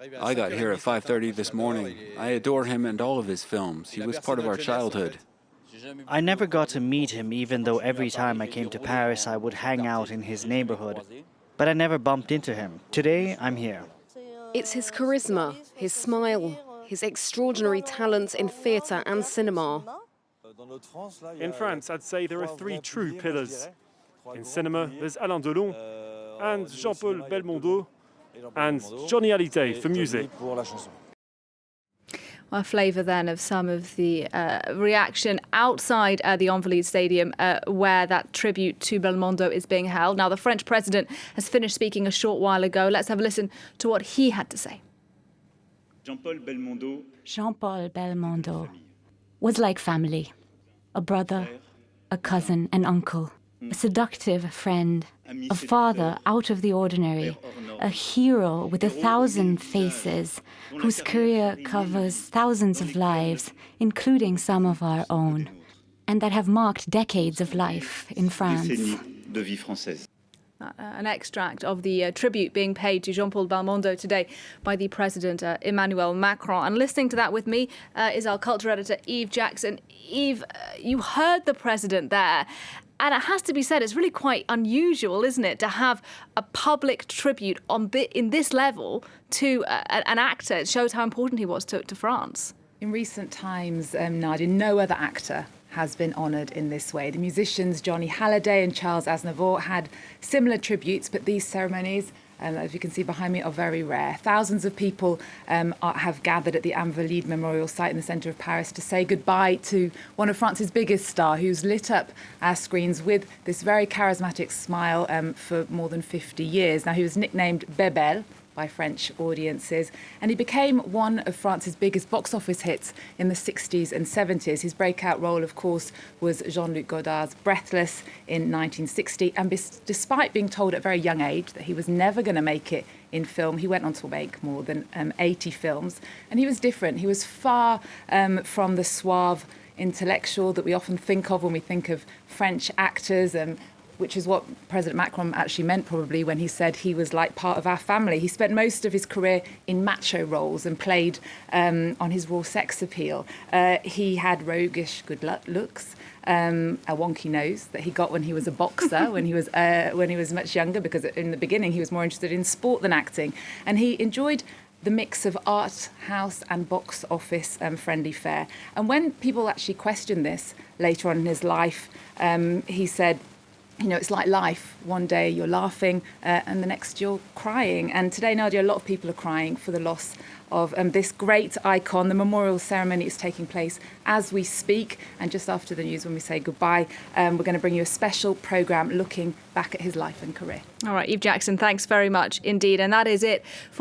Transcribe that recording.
I got here at 5:30 this morning. I adore him and all of his films. He was part of our childhood. I never got to meet him, even though every time I came to Paris I would hang out in his neighborhood. But I never bumped into him. Today, I'm here. It's his charisma, his smile, his extraordinary talent in theatre and cinema. In France, I'd say there are three true pillars. In cinema, there's Alain Delon and Jean-Paul Belmondo and Johnny Hallyday for music. A flavour then of some of the reaction outside the Invalides Stadium where that tribute to Belmondo is being held. Now, the French president has finished speaking a short while ago. Let's have a listen to what he had to say. Jean-Paul Belmondo was like family, a brother, a cousin, an uncle, a seductive friend, a father out of the ordinary, a hero with 1,000 faces, whose career covers thousands of lives, including some of our own, and that have marked decades of life in France. An extract of the tribute being paid to Jean-Paul Belmondo today by the President Emmanuel Macron. And listening to that with me is our culture editor, Yves Jackson. Yves, you heard the President there. And it has to be said, it's really quite unusual, isn't it, to have a public tribute in this level to an actor. It shows how important he was to France. In recent times, Nadia, no other actor has been honoured in this way. The musicians Johnny Hallyday and Charles Aznavour had similar tributes, but these ceremonies, as you can see behind me, are very rare. Thousands of people have gathered at the Invalides Memorial site in the centre of Paris to say goodbye to one of France's biggest stars, who's lit up our screens with this very charismatic smile for more than 50 years. Now, he was nicknamed Bébel by French audiences, and he became one of France's biggest box office hits in the 60s and 70s. His breakout role, of course, was Jean-Luc Godard's Breathless in 1960, and despite being told at a very young age that he was never going to make it in film, he went on to make more than 80 films, and he was different. He was far from the suave intellectual that we often think of when we think of French actors, which is what President Macron actually meant probably when he said he was like part of our family. He spent most of his career in macho roles and played on his raw sex appeal. He had roguish good looks, a wonky nose that he got when he was a boxer, when he was much younger, because in the beginning he was more interested in sport than acting. And he enjoyed the mix of art house and box office friendly fare. And when people actually questioned this later on in his life, he said, you know, it's like life. One day you're laughing and the next you're crying. And today, Nadia, a lot of people are crying for the loss of this great icon. The memorial ceremony is taking place as we speak. And just after the news, when we say goodbye, we're going to bring you a special programme looking back at his life and career. All right, Yves Jackson, thanks very much indeed. And that is it for